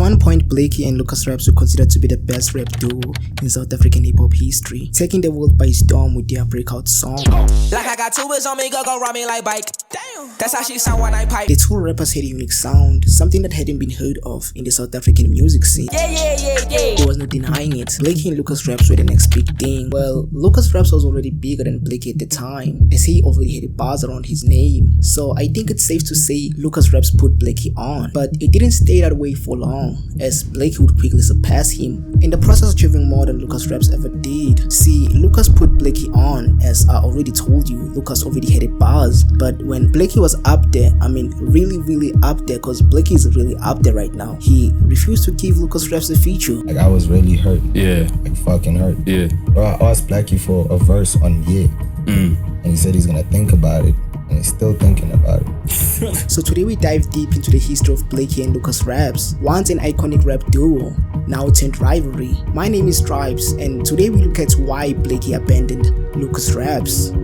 one point, Blakey and Lucasraps were considered to be the best rap duo in South African hip-hop history, taking the world by storm with their breakout song. Like I got two wheels on me, go ride me like bike. Damn, that's how she sound when I pipe. The two rappers had a unique sound, something that hadn't been heard of in the South African music scene. Yeah. There was no denying it. Blakey and Lucasraps were the next big thing. Well, Lucasraps was already bigger than Blakey at the time, as he already had a buzz around his name. So I think it's safe to say Lucasraps put Blakey on, but it didn't stay that way for long, as Blakey would quickly surpass him, in the process achieving more than Lucasraps ever did. See, Lucas put Blakey on, as I already told you. Lucas already had a buzz, but when Blakey was up there, I mean really up there, cause Blakey is really up there right now, he refused to give Lucasraps a feature. Like, I was really hurt. Yeah. Like, fucking hurt. Yeah. Bro, I asked Blackie for a verse on Yeah. And he said he's gonna think about it, and he's still thinking about it. So today we dive deep into the history of Blakey and Lucasraps, once an iconic rap duo, now turned rivalry. My name is Stripes, and today we look at why Blakey abandoned Lucasraps.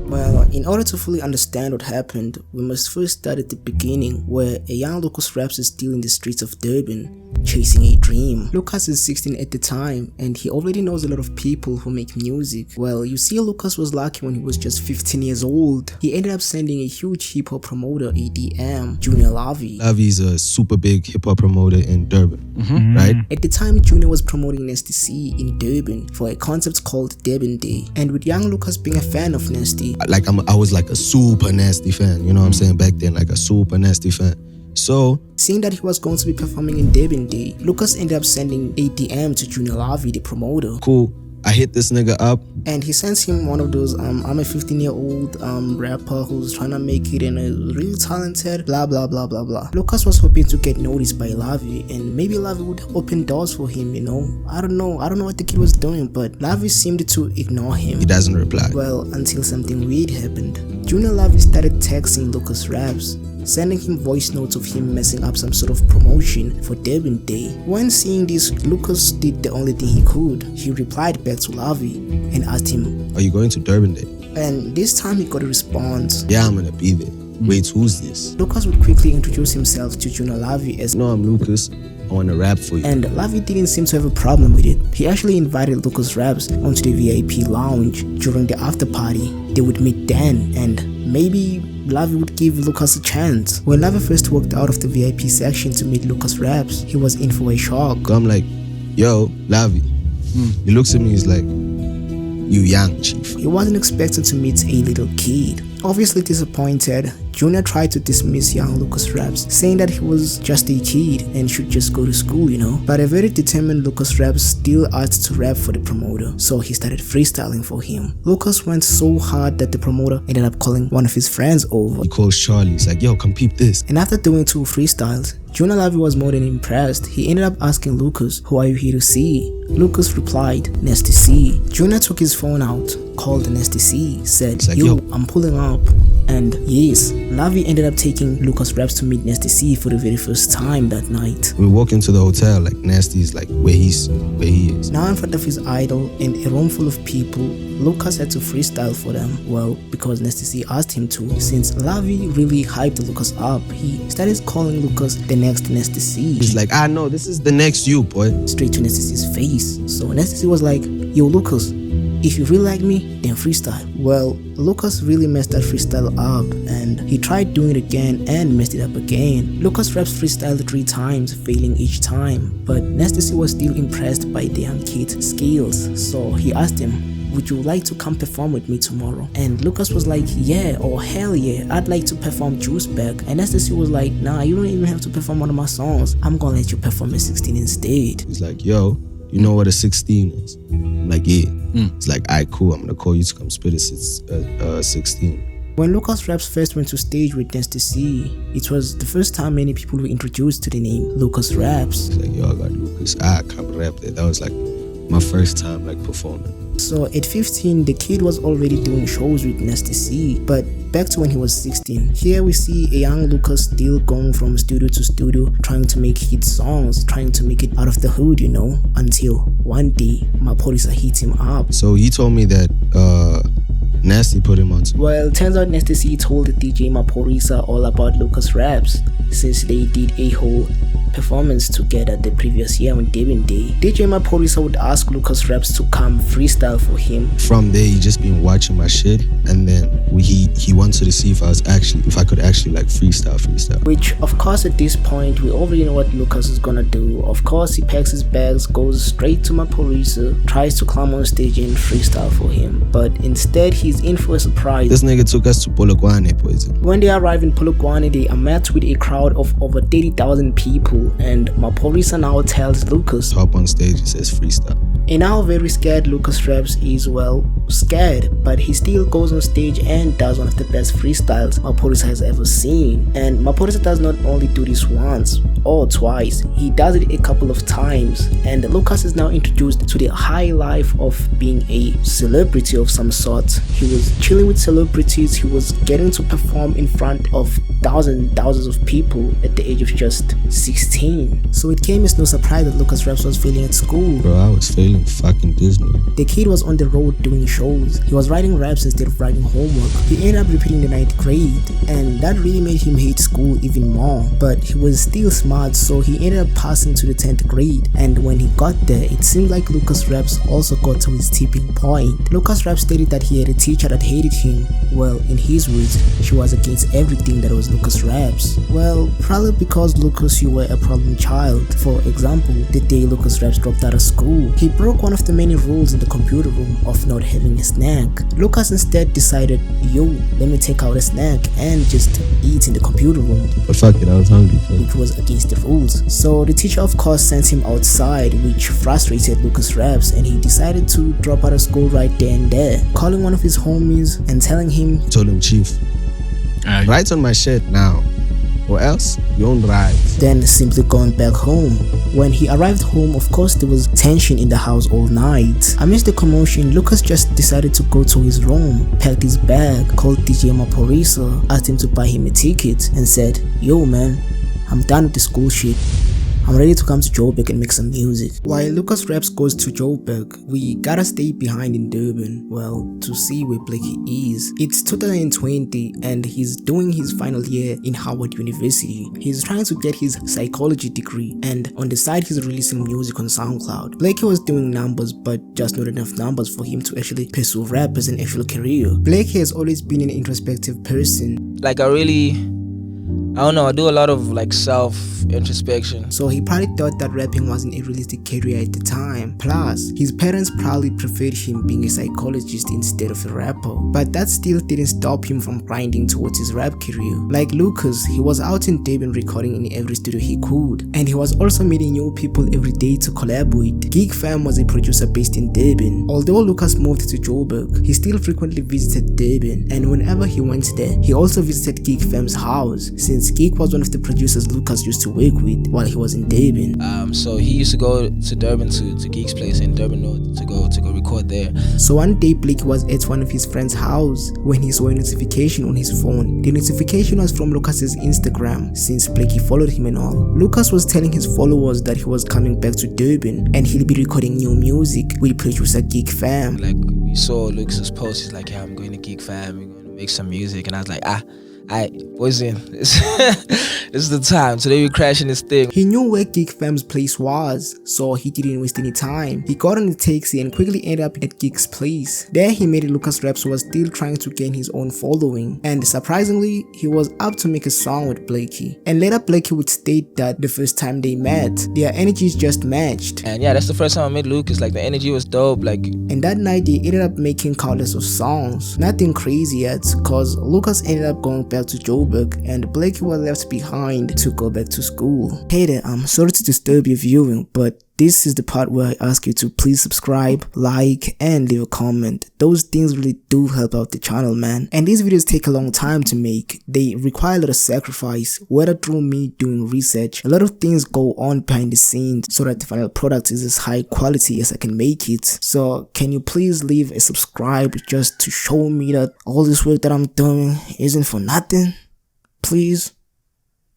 Well, in order to fully understand what happened, we must first start at the beginning, where a young Lucasraps is still in the streets of Durban, chasing a dream. Lucas is 16 at the time, and he already knows a lot of people who make music. Well, you see, Lucas was lucky when he was just 15 years old. He ended up sending a huge hip-hop promoter, ADM, Junior Lavi. Lavi's a super big hip-hop promoter in Durban, right? At the time, Junior was promoting Nasty C in Durban for a concept called Durban Day, and with young Lucas being a fan of Nasty, Like I was like a super nasty fan, you know what I'm saying, back then, like a super nasty fan. So, seeing that he was going to be performing in Durban Day, Lucas ended up sending ADM to Junior Lavi, the promoter. cool, I hit this nigga up. And he sends him one of those, I'm a 15-year-old rapper who's trying to make it and is really talented, blah blah blah blah blah. Lucas was hoping to get noticed by Lavi, and maybe Lavi would open doors for him, you know. I don't know what the kid was doing, but Lavi seemed to ignore him. He doesn't reply. Well, until something weird happened. Junior Lavi started texting Lucasraps, sending him voice notes of him messing up some sort of promotion for Durban Day. When seeing this, Lucas did the only thing he could. He replied back to Lavi and asked him, Are you going to Durban Day? and this time he got a response. Yeah, I'm gonna be there. Wait, who's this? Lucas would quickly introduce himself to Junior Lavi as, No, I'm Lucas. I wanna rap for you. and Lavi didn't seem to have a problem with it. He actually invited Lucasraps onto the VIP lounge during the after party. They would meet then, and maybe Lavi would give Lucas a chance. When Lavi first walked out of the VIP section to meet Lucasraps, he was in for a shock. So I'm like, yo, Lavi. He looks at me, he's like, you young, chief. He wasn't expecting to meet a little kid. Obviously disappointed, Junior tried to dismiss young Lucasraps, saying that he was just a kid and should just go to school, you know. But a very determined Lucasraps still asked to rap for the promoter, so he started freestyling for him. Lucas went so hard that the promoter ended up calling one of his friends over. He calls Charlie, he's like, yo, come peep this. And after doing 2 freestyles, Junior Lavi was more than impressed. He ended up asking Lucas, who are you here to see? Lucas replied, Nasty C. Junior took his phone out, called Nasty C, said, like, yo, yo. I'm pulling up. And yes, Lavi ended up taking Lucasraps to meet Nasty C for the very first time that night. We walk into the hotel, like Nasty is like where he is. Now in front of his idol and a room full of people, Lucas had to freestyle for them. Well, because Nasty C asked him to. Since Lavi really hyped Lucas up, he started calling Lucas the next Nasty C. He's like, I know, this is the next you, boy. Straight to Nasty C's face. So Nasty C was like, yo Lucas, if you really like me, then freestyle. Well, Lucas really messed that freestyle up, and he tried doing it again and messed it up again. Lucasraps freestyled 3 times, failing each time, but Nasty C was still impressed by the young kid's skills, so he asked him, would you like to come perform with me tomorrow? And Lucas was like, yeah, or hell yeah, I'd like to perform Juice Back. And Nasty C was like, nah, you don't even have to perform one of my songs, I'm gonna let you perform a 16 instead. He's like, yo, you know what a 16 is? I'm like, yeah. It's like, alright, cool, I'm gonna call you to come spit a 16. When Lucasraps first went to stage with Nasty C, it was the first time many people were introduced to the name Lucasraps. He's like, yo, I got Lucas, I can't rap there. That was like my first time like performing. So at 15, the kid was already doing shows with Nasty C, but back to when he was 16. Here we see a young Lucas still going from studio to studio, trying to make hit songs, trying to make it out of the hood, you know, until one day, Maphorisa hit him up. So he told me that Nasty put him on. Well, turns out Nasty C told the DJ Maphorisa all about Lucasraps, since they did a whole performance together the previous year on Devin Day. DJ Maphorisa would ask Lucasraps to come freestyle for him. From there, he just been watching my shit, and then he wanted to see if I could actually like freestyle. Which, of course, at this point we already know what Lucas is gonna do. Of course, he packs his bags, goes straight to Maphorisa, tries to climb on stage and freestyle for him, but instead he's in for a surprise. This nigga took us to Polokwane, poison. When they arrive in Polokwane, they are met with a crowd of over 30,000 people, and Maphorisa now tells Lucas, hop on stage, he says freestyle. And now very scared Lucasraps is, well, scared, but he still goes on stage and does one of the best freestyles Maphorisa has ever seen. And Maphorisa does not only do this once or twice, he does it a couple of times, and Lucas is now introduced to the high life of being a celebrity of some sort. He was chilling with celebrities, he was getting to perform in front of thousands of people at the age of just 16. So it came as no surprise that Lucasraps was failing at school. Bro, I was failing fucking Disney. The kid was on the road doing shows. He was writing raps instead of writing homework. He ended up repeating the 9th grade, and that really made him hate school even more. But he was still smart, so he ended up passing to the 10th grade. And when he got there, it seemed like Lucasraps also got to his tipping point. Lucasraps stated that he had a teacher that hated him. Well, in his words, she was against everything that was Lucasraps. Well, probably because Lucas, you were a problem child. For example, the day Lucasraps dropped out of school, he broke one of the many rules in the computer room of not having a snack. Lucas instead decided, yo, let me take out a snack and just eat in the computer room. But fuck it, I was hungry, which was against the rules. So the teacher of course sent him outside, which frustrated Lucasraps, and he decided to drop out of school right there and there, calling one of his homies and telling him, told him, chief, write on my shirt now, or else you won't ride. Then simply going back home. When he arrived home, of course there was tension in the house all night. Amidst the commotion, Lucas just decided to go to his room, packed his bag, called DJ Maphorisa, asked him to buy him a ticket, and said, yo man, I'm done with the school shit. I'm ready to come to Joburg and make some music. While Lucasraps goes to Joburg, we gotta stay behind in Durban, well, to see where Blakey is. It's 2020 and he's doing his final year in Howard University. He's trying to get his psychology degree, and on the side he's releasing music on SoundCloud. Blakey was doing numbers, but just not enough numbers for him to actually pursue rap as an actual career. Blakey has always been an introspective person. Like I don't know, I do a lot of like self-introspection. So he probably thought that rapping wasn't a realistic career at the time. Plus, his parents probably preferred him being a psychologist instead of a rapper. But that still didn't stop him from grinding towards his rap career. Like Lucas, he was out in Durban recording in every studio he could. And he was also meeting new people every day to collab with. Geek Fam was a producer based in Durban. Although Lucas moved to Joburg, he still frequently visited Durban. And whenever he went there, he also visited Geek Fam's house, since Geek was one of the producers Lucas used to work with while he was in Durban. So he used to go to Durban to Geek's place in Durban North to go record there. So one day Blakey was at one of his friend's house when he saw a notification on his phone. The notification was from Lucas's Instagram, since Blakey followed him and all. Lucas was telling his followers that he was coming back to Durban and he'll be recording new music with producer Geek Fam. Like we saw Lucas's post, he's like, yeah, I'm going to Geek Fam, we're going to make some music, and I was like, boys in. This is the time. Today we're crashing this thing. He knew where Geek Fam's place was, so he didn't waste any time. He got on a taxi and quickly ended up at Geek's place. There he met Lucasraps, who was still trying to gain his own following, and surprisingly, he was up to make a song with Blakey. And later Blakey would state that the first time they met, their energies just matched. And yeah, that's the first time I met Lucas. Like the energy was dope. Like, and that night they ended up making countless of songs. Nothing crazy yet, cause Lucas ended up going back to Joburg and Blakey was left behind to go back to school. Hey there, I'm sorry to disturb your viewing, but this is the part where I ask you to please subscribe, like, and leave a comment. Those things really do help out the channel, man. And these videos take a long time to make. They require a lot of sacrifice, whether through me doing research. A lot of things go on behind the scenes so that the final product is as high quality as I can make it. So can you please leave a subscribe just to show me that all this work that I'm doing isn't for nothing? Please.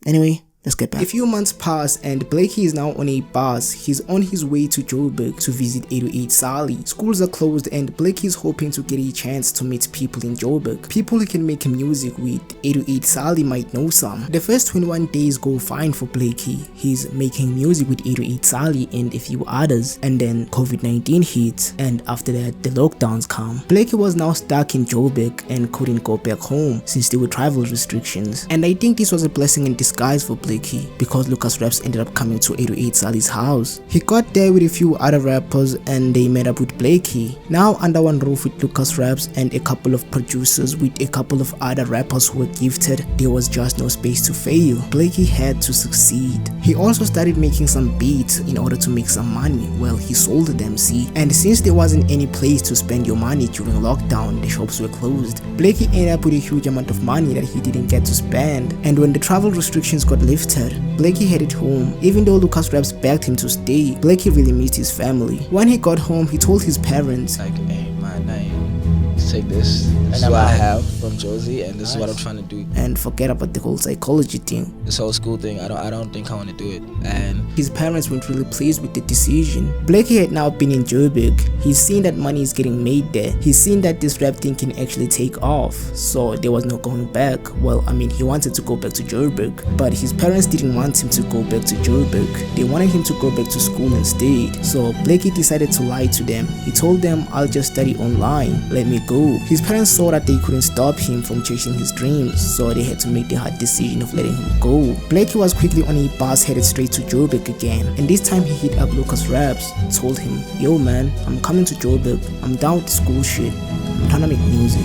Anyway, Let's get back. A few months pass and Blakey is now on a bus. He's on his way to Joburg to visit 808 Sally. Schools are closed and Blakey is hoping to get a chance to meet people in Joburg. People he can make music with. 808 Sally might know some. The first 21 days go fine for Blakey. He's making music with 808 Sally and a few others, and then COVID-19 hits, and after that the lockdowns come. Blakey was now stuck in Joburg and couldn't go back home since there were travel restrictions, and I think this was a blessing in disguise for Blakey because Lucasraps ended up coming to 808 Sally's house. He got there with a few other rappers and they met up with Blakey. Now under one roof with Lucasraps and a couple of producers with a couple of other rappers who were gifted, there was just no space to fail. Blakey had to succeed. He also started making some beats in order to make some money. Well, he sold them, see, and since there wasn't any place to spend your money during lockdown, the shops were closed. Blakey ended up with a huge amount of money that he didn't get to spend, and when the travel restrictions got lifted, Blakey headed home. Even though Lucasraps begged him to stay, Blakey really missed his family. When he got home, he told his parents, like, hey man, take this. This is what I have from Josie, and this is what I'm trying to do. And forget about the whole psychology thing. This whole school thing, I don't think I want to do it. And his parents weren't really pleased with the decision. Blakey had now been in Joburg. He's seen that money is getting made there. He's seen that this rap thing can actually take off. So there was no going back. Well, I mean, he wanted to go back to Joburg, but his parents didn't want him to go back to Joburg. They wanted him to go back to school instead. So Blakey decided to lie to them. He told them, I'll just study online. Let me go. His parents saw that they couldn't stop him from chasing his dreams, so they had to make the hard decision of letting him go. Blakey was quickly on a bus headed straight to Joburg again, and this time he hit up Lucasraps, told him, yo man, I'm coming to Joburg, I'm down with the school shit, I'm trying to make music.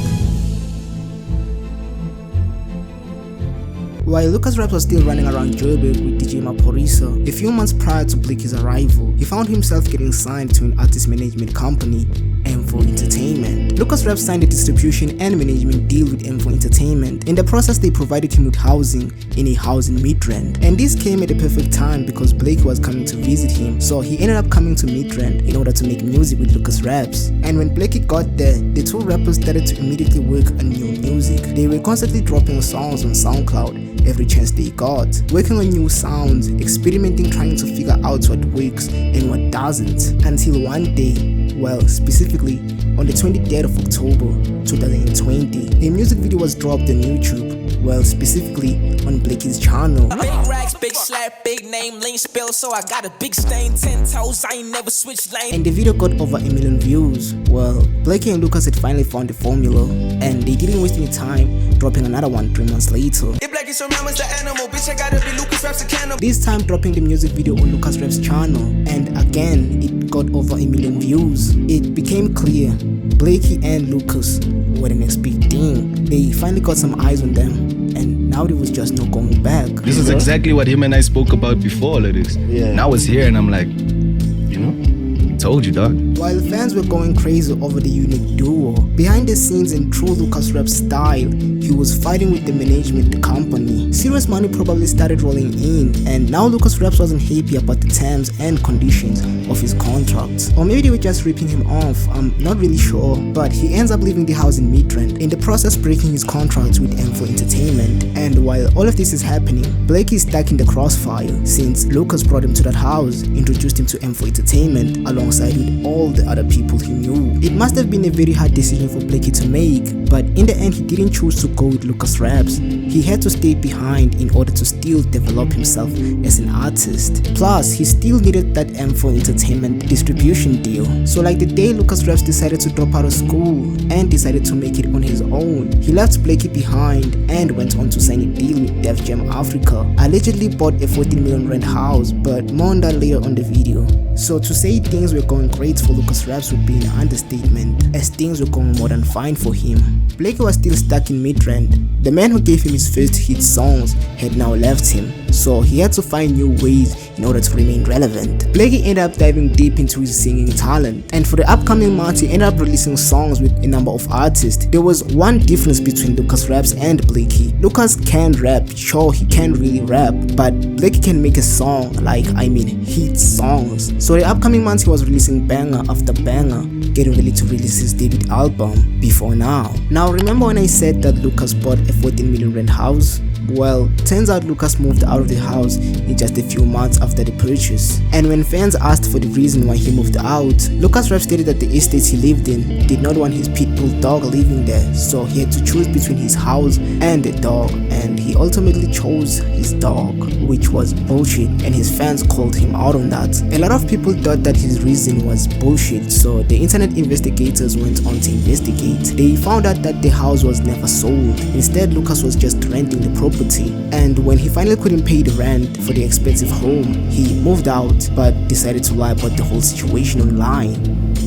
While Lucasraps was still running around Joburg with DJ Maporisa, a few months prior to Blakey's arrival, he found himself getting signed to an artist management company, M4 Entertainment. Lucasraps signed a distribution and management deal with M4 Entertainment. In the process, they provided him with housing in a house in Midrand. And this came at the perfect time because Blakey was coming to visit him, so he ended up coming to Midrand in order to make music with Lucasraps. And when Blakey got there, the two rappers started to immediately work on new music. They were constantly dropping songs on SoundCloud every chance they got, working on new sounds, experimenting, trying to figure out what works and what doesn't, until one day, well, specifically on the 23rd of October 2020, a music video was dropped on YouTube, well, specifically on Blakey's channel. Big racks, big slap, big name, lean spill, so I got a big stain, 10 toes, I ain't never switched lane. And the video got over 1 million views. Well, Blakey and Lucas had finally found the formula, and they didn't waste any time, dropping another one 3 months later. If Blakey surrounds the animal, bitch, I gotta be Lucasraps a cannibal. This time dropping the music video on Lucasraps' channel, and again it got over 1 million views. It became clear Blakey and Lucas were the next big thing. They finally got some eyes on them, and now there was just no going back. This is exactly what him and I spoke about before all of this. Yeah. Now it's here and I'm like, you know, told you, dog. While fans were going crazy over the unique duo, behind the scenes in true Lucasraps style, he was fighting with the management company. Serious money probably started rolling in, and now Lucasraps wasn't happy about the terms and conditions of his contract. Or maybe they were just ripping him off, I'm not really sure, but he ends up leaving the house in Midrand, in the process breaking his contract with M4 Entertainment. And while all of this is happening, Blakey is stuck in the crossfire, since Lucas brought him to that house, introduced him to M4 Entertainment, alongside with all the other people he knew. It must have been a very hard decision for Blakey to make, but in the end he didn't choose to go with Lucasraps. He had to stay behind in order to still develop himself as an artist. Plus, he still needed that M4 Entertainment distribution deal. So like the day Lucasraps decided to drop out of school and decided to make it on his own, he left Blakey behind and went on to sign a deal with Def Jam Africa. Allegedly bought a 14 million rand house, but more on that later on the video. So to say things were going great for Lucasraps would be an understatement, as things were going more than fine for him. Blakey was still stuck in Midrand. The man who gave him his first hit songs had now left him, so he had to find new ways in order to remain relevant. Blakey ended up diving deep into his singing talent, and for the upcoming months he ended up releasing songs with a number of artists. There was one difference between Lucasraps and Blakey. Lucas can rap, sure he can really rap, but Blakey can make a song, hit songs. So the upcoming months he was releasing banger after banger, getting ready to release his debut album, Before Now. Now remember when I said that Lucas bought a 14 million rand house? Well, turns out Lucas moved out of the house in just a few months after the purchase. And when fans asked for the reason why he moved out, Lucasraps stated that the estate he lived in did not want his pit bull dog living there, so he had to choose between his house and the dog, and he ultimately chose his dog, which was bullshit, and his fans called him out on that. A lot of people thought that his reason was bullshit, so the internet investigators went on to investigate. They found out that the house was never sold. Instead, Lucas was just renting the property, and when he finally couldn't pay the rent for the expensive home, he moved out but decided to lie about the whole situation online,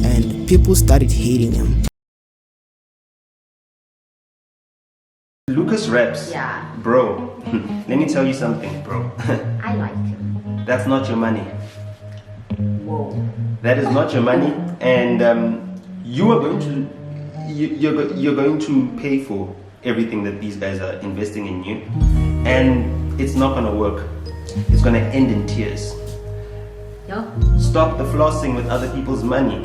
and people started hating him. Lucasraps, Yeah. bro, let me tell you something, bro. I like him. That's not your money. Whoa. That is not your money, and you are going to you're going to pay for everything that these guys are investing in you, and it's not gonna work. It's gonna end in tears. Yo. Stop the flossing with other people's money.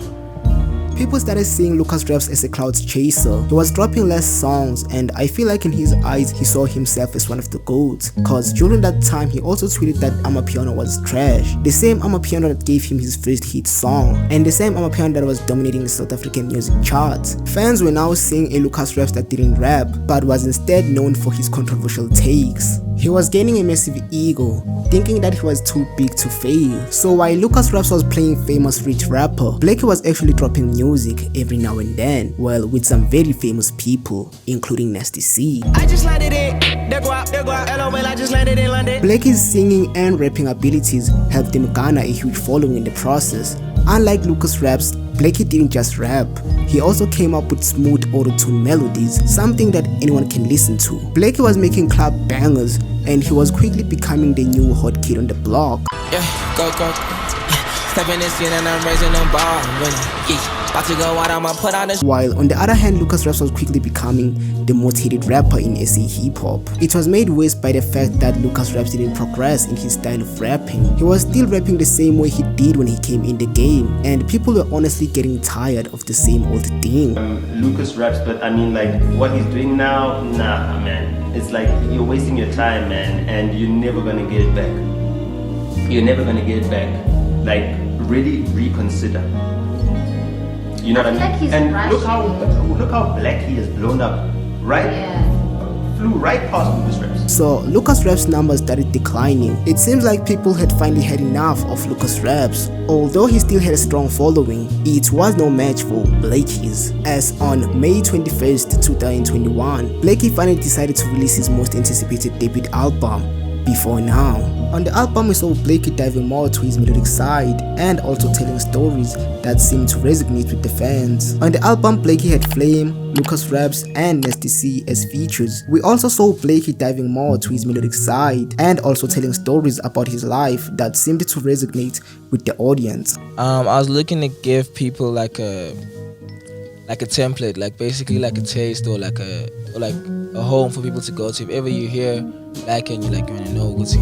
People started seeing Lucasraps as a clout chaser. He was dropping less songs, and I feel like in his eyes he saw himself as one of the GOATs, cause during that time he also tweeted that Amapiano was trash, the same Amapiano that gave him his first hit song, and the same Amapiano that was dominating the South African music charts. Fans were now seeing a Lucasraps that didn't rap, but was instead known for his controversial takes. He was gaining a massive ego, thinking that he was too big to fail. So while Lucasraps was playing famous rich rapper, Blakey was actually dropping music every now and then, well, with some very famous people, including Nasty C. I just landed it. There go out, LOL, I just landed in London. Blakey's singing and rapping abilities helped him garner a huge following in the process. Unlike Lucasraps, Blakey didn't just rap, he also came up with smooth auto-tune melodies, something that anyone can listen to. Blakey was making club bangers, and he was quickly becoming the new hot kid on the block. Yeah, go. Step in the scene and I'm raising them ball. Yeah, about to go out, I'ma put on this. While on the other hand, Lucasraps was quickly becoming the most hated rapper in SA hip-hop. It was made worse by the fact that Lucasraps didn't progress in his style of rapping. He was still rapping the same way he did when he came in the game, and people were honestly getting tired of the same old thing. Lucasraps, but I mean, like, what he's doing now, nah, man. It's like you're wasting your time, man, and you're never gonna get it back. You're never gonna get it back. Like, really reconsider. You know what I mean? Like he's and rushing. look how Blakey has blown up, right? Yeah. Flew right past Lucasraps. So Lucasraps' numbers started declining. It seems like people had finally had enough of Lucasraps. Although he still had a strong following, it was no match for Blakey's. As on May 21st, 2021, Blakey finally decided to release his most anticipated debut album, Before Now. On the album, we saw Blakey diving more to his melodic side and also telling stories that seemed to resonate with the fans. On the album, Blakey had Flame, Lucasraps, and Nasty C as features. We also saw Blakey diving more to his melodic side and also telling stories about his life that seemed to resonate with the audience. I was looking to give people like a template, like basically like a taste or like a home for people to go to. If ever you hear Black and you wanna know what's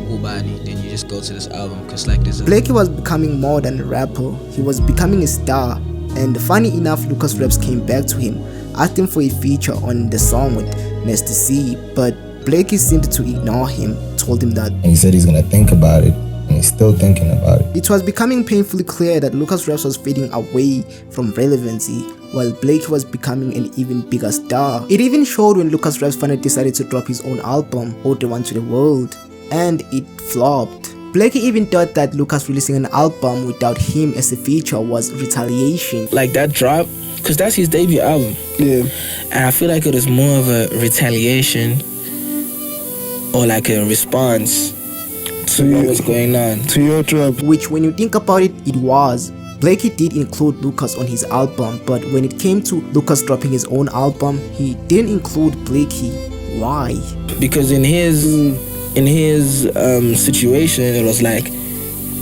Ubani, then you just go to this album, because like this. Blakey was becoming more than a rapper, he was becoming a star, and funny enough, Lucasraps came back to him, asked him for a feature on the song with Nasty C, but Blakey seemed to ignore him, told him that. And he said he's gonna think about it, and he's still thinking about it. It was becoming painfully clear that Lucasraps was fading away from relevancy, while Blakey was becoming an even bigger star. It even showed when Lucasraps finally decided to drop his own album, Ode One to the World, and it flopped. Blakey even thought that Lucas releasing an album without him as a feature was retaliation. Like that drop, because that's his debut album. Yeah. And I feel like it was more of a retaliation or like a response to what was going on. To your drop. Which, when you think about it, it was. Blakey did include Lucas on his album, but when it came to Lucas dropping his own album, he didn't include Blakey. Why? Because in his situation, it was like,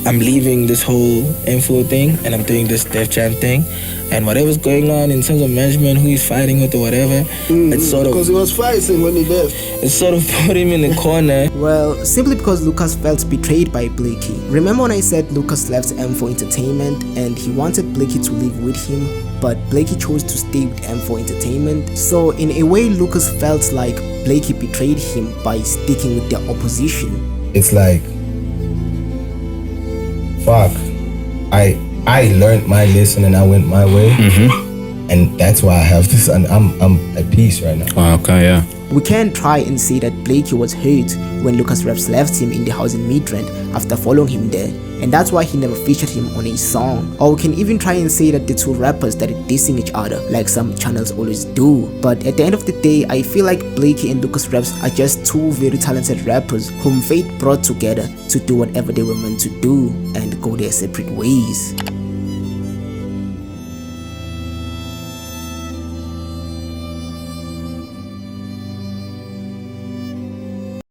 I'm leaving this whole info thing and I'm doing this Def Jam thing, and whatever's going on in terms of management, who he's fighting with or whatever, it's sort of, because he was fighting when he left. It sort of put him in the corner. Well, simply because Lucas felt betrayed by Blakey. Remember when I said Lucas left M4 Entertainment and he wanted Blakey to live with him? but Blakey chose to stay with M for entertainment. So in a way, Lucas felt like Blakey betrayed him by sticking with their opposition. It's like, fuck, I learned my lesson and I went my way, and that's why I have this, and I'm at peace right now. Oh, okay, yeah. We can try and say that Blakey was hurt when Lucasraps left him in the house in Midrand after following him there, and that's why he never featured him on a song. Or we can even try and say that the two rappers started dissing each other like some channels always do. But at the end of the day, I feel like Blakey and Lucasraps are just two very talented rappers whom fate brought together to do whatever they were meant to do and go their separate ways.